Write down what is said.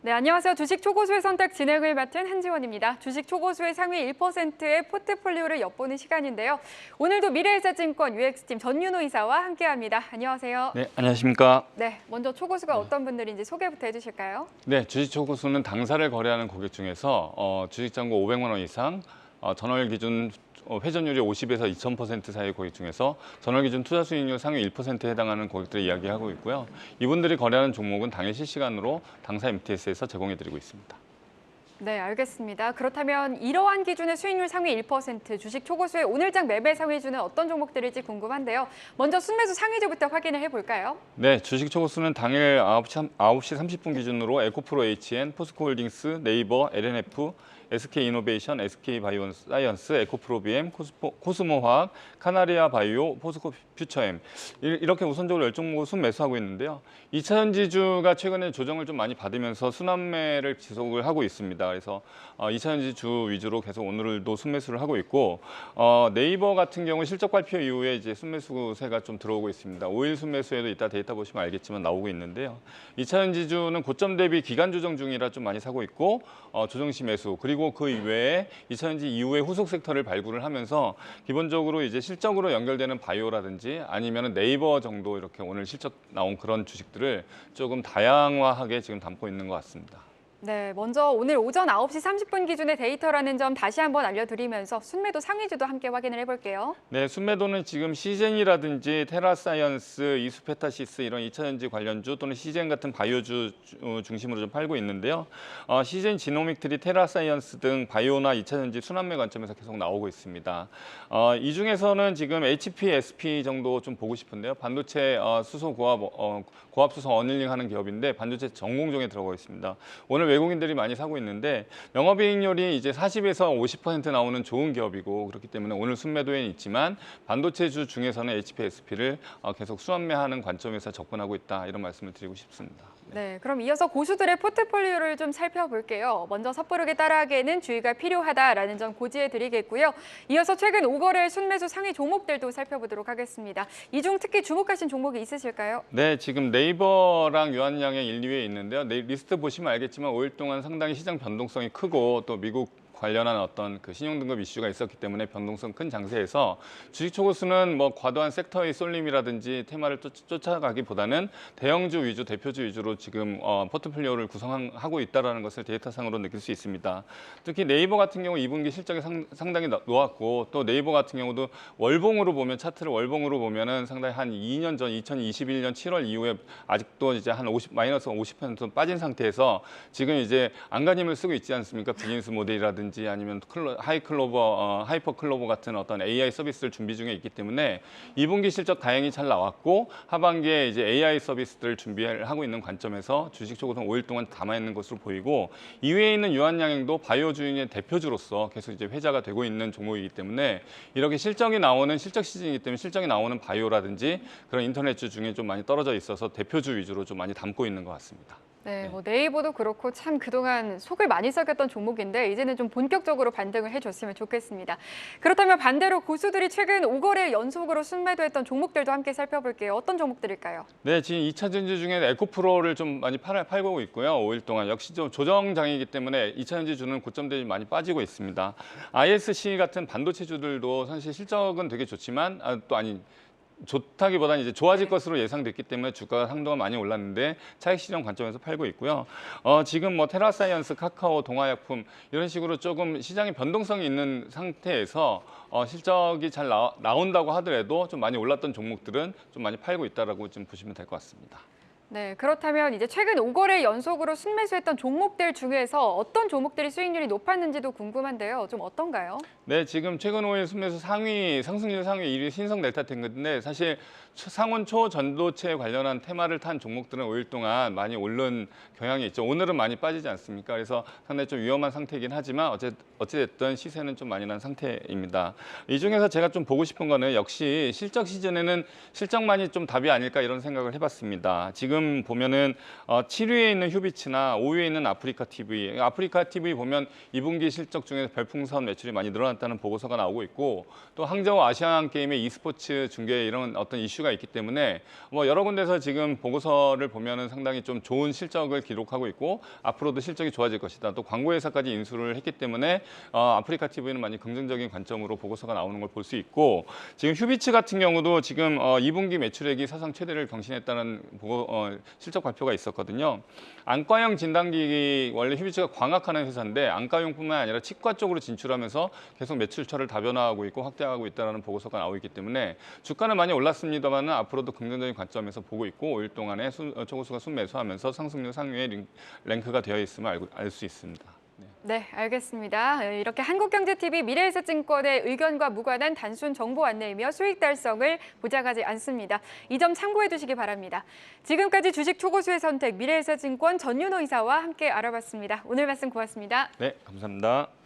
네, 안녕하세요. 주식 초고수의 선택 진행을 맡은 한지원입니다. 주식 초고수의 상위 1%의 포트폴리오를 엿보는 시간인데요. 오늘도 미래에셋증권 UX팀 전윤호 이사와 함께합니다. 안녕하세요. 네, 안녕하십니까. 네, 먼저 초고수가 어떤 분들인지 소개부터 해주실까요? 네, 주식 초고수는 당사를 거래하는 고객 중에서 주식 잔고 500만 원 이상, 전월 기준 회전율이 50에서 2000% 사이 고객 중에서 전월 기준 투자 수익률 상위 1%에 해당하는 고객들을 이야기하고 있고요. 이분들이 거래하는 종목은 당일 실시간으로 당사 MTS에서 제공해드리고 있습니다. 네, 알겠습니다. 그렇다면 이러한 기준의 수익률 상위 1%, 주식 초고수의 오늘장 매매 상위주는 어떤 종목들일지 궁금한데요. 먼저 순매수 상위주부터 확인을 해볼까요? 네, 주식 초고수는 당일 9시 30분 기준으로 에코프로 HN, 포스코홀딩스, 네이버, LNF, SK이노베이션, SK바이오사이언스, 에코프로비엠, 코스모화학, 카나리아 바이오, 포스코 퓨처엠 이렇게 우선적으로 10종목을 순매수하고 있는데요. 2차 전지주가 최근에 조정을 좀 많이 받으면서 순환매를 지속을 하고 있습니다. 그래서 2차 전지주 위주로 계속 오늘도 순매수를 하고 있고 네이버 같은 경우 실적 발표 이후에 이제 순매수세가 좀 들어오고 있습니다. 5일 순매수에도 이따 데이터 보시면 알겠지만 나오고 있는데요. 2차 전지주는 고점 대비 기간 조정 중이라 좀 많이 사고 있고 조정시 매수 그리고 그 이외에 2차 전지 이후에 후속 섹터를 발굴을 하면서 기본적으로 이제 실적으로 연결되는 바이오라든지 아니면 네이버 정도 이렇게 오늘 실적 나온 그런 주식들을 조금 다양화하게 지금 담고 있는 것 같습니다. 네, 먼저 오늘 오전 9시 30분 기준의 데이터라는 점 다시 한번 알려드리면서 순매도 상위주도 함께 확인을 해볼게요. 네, 순매도는 지금 시젠이라든지 테라사이언스, 이수페타시스 이런 2차전지 관련주 또는 시젠 같은 바이오주 중심으로 좀 팔고 있는데요. 시젠 지노믹트리, 테라사이언스 등 바이오나 2차전지 순환매 관점에서 계속 나오고 있습니다. 이 중에서는 지금 HPSP 정도 좀 보고 싶은데요. 반도체 수소 고압 수소 어닐링하는 기업인데 반도체 전공종에 들어가 있습니다. 오늘 외국인들이 많이 사고 있는데 영업이익률이 이제 40에서 50% 나오는 좋은 기업이고 그렇기 때문에 오늘 순매도에는 있지만 반도체주 중에서는 HPSP를 계속 순환매하는 관점에서 접근하고 있다 이런 말씀을 드리고 싶습니다. 네, 그럼 이어서 고수들의 포트폴리오를 좀 살펴볼게요. 먼저 섣부르게 따라하기에는 주의가 필요하다라는 점 고지해드리겠고요. 이어서 최근 5거래 순매수 상위 종목들도 살펴보도록 하겠습니다. 이 중 특히 주목하신 종목이 있으실까요? 네, 지금 네이버랑 유한양행 1, 2위에 있는데요. 리스트 보시면 알겠지만 5일 동안 상당히 시장 변동성이 크고 또 미국 관련한 어떤 그 신용등급 이슈가 있었기 때문에 변동성 큰 장세에서 주식 초고수는 뭐 과도한 섹터의 쏠림이라든지 테마를 쫓아가기보다는 대형주 위주, 대표주 위주로 지금 포트폴리오를 구성하고 있다는 것을 데이터상으로 느낄 수 있습니다. 특히 네이버 같은 경우 2분기 실적이 상당히 놓았고 또 네이버 같은 경우도 월봉으로 보면 차트를 월봉으로 보면은 상당히 한 2년 전 2021년 7월 이후에 아직도 이제 한 마이너스 50% 빠진 상태에서 지금 이제 안간힘을 쓰고 있지 않습니까? 비즈니스 모델이라든지 아니면 하이퍼 클로버 같은 어떤 AI 서비스를 준비 중에 있기 때문에 2분기 실적 다행히 잘 나왔고 하반기에 이제 AI 서비스들을 준비를 하고 있는 관점에서 주식 초고수는 5일 동안 담아 있는 것으로 보이고 이외에 있는 유한양행도 바이오 주인의 대표주로서 계속 이제 회자가 되고 있는 종목이기 때문에 이렇게 실적이 나오는 실적 시즌이기 때문에 실적이 나오는 바이오라든지 그런 인터넷주 중에 좀 많이 떨어져 있어서 대표주 위주로 좀 많이 담고 있는 것 같습니다. 네, 뭐 네이버도 그렇고 참 그동안 속을 많이 썩였던 종목인데 이제는 좀 본격적으로 반등을 해줬으면 좋겠습니다. 그렇다면 반대로 고수들이 최근 5거래 연속으로 순매도했던 종목들도 함께 살펴볼게요. 어떤 종목들일까요? 네, 지금 2차 전지 중에 에코프로를 좀 많이 팔고 있고요. 5일 동안 역시 좀 조정장이기 때문에 2차 전지주는 고점 대비 많이 빠지고 있습니다. ISC 같은 반도체주들도 사실 실적은 되게 좋지만 좋다기보다는 이제 좋아질 것으로 예상됐기 때문에 주가가 상당히 많이 올랐는데 차익 실현 관점에서 팔고 있고요. 지금 뭐 테라사이언스, 카카오, 동아약품 이런 식으로 조금 시장의 변동성이 있는 상태에서 실적이 잘 나온다고 하더라도 좀 많이 올랐던 종목들은 좀 많이 팔고 있다라고 좀 보시면 될 것 같습니다. 네, 그렇다면 이제 최근 5거래 연속으로 순매수했던 종목들 중에서 어떤 종목들이 수익률이 높았는지도 궁금한데요. 좀 어떤가요? 네, 지금 최근 5일 순매수 상승률 상위 1위 신성델타테크인데 사실 상온 초전도체 관련한 테마를 탄 종목들은 5일 동안 많이 오른 경향이 있죠. 오늘은 많이 빠지지 않습니까? 그래서 상당히 좀 위험한 상태이긴 하지만 어찌됐든 시세는 좀 많이 난 상태입니다. 이 중에서 제가 좀 보고 싶은 거는 역시 실적 시즌에는 실적만이 좀 답이 아닐까 이런 생각을 해봤습니다. 지금 지금 보면은 7위에 있는 휴비츠나 5위에 있는 아프리카 TV. 아프리카 TV 보면 2분기 실적 중에서 별풍선 매출이 많이 늘어났다는 보고서가 나오고 있고 또 항저우 아시안 게임의 e스포츠 중계 이런 어떤 이슈가 있기 때문에 뭐 여러 군데서 지금 보고서를 보면은 상당히 좀 좋은 실적을 기록하고 있고 앞으로도 실적이 좋아질 것이다. 또 광고 회사까지 인수를 했기 때문에 아프리카 TV는 많이 긍정적인 관점으로 보고서가 나오는 걸 볼 수 있고 지금 휴비츠 같은 경우도 지금 2분기 매출액이 사상 최대를 경신했다는 실적 발표가 있었거든요. 안과형 진단기기 원래 휴비츠가 광학하는 회사인데 안과용뿐만 아니라 치과 쪽으로 진출하면서 계속 매출처를 다변화하고 있고 확대하고 있다는 보고서가 나오고 있기 때문에 주가는 많이 올랐습니다만 앞으로도 긍정적인 관점에서 보고 있고 5일 동안에 초고수가 순매수하면서 상승률 상위에 랭크가 되어 있음을 알 수 있습니다. 네, 알겠습니다. 이렇게 한국경제TV 미래에셋증권의 의견과 무관한 단순 정보 안내이며 수익 달성을 보장하지 않습니다. 이 점 참고해 두시기 바랍니다. 지금까지 주식 초고수의 선택 미래에셋증권 전윤호 이사와 함께 알아봤습니다. 오늘 말씀 고맙습니다. 네, 감사합니다.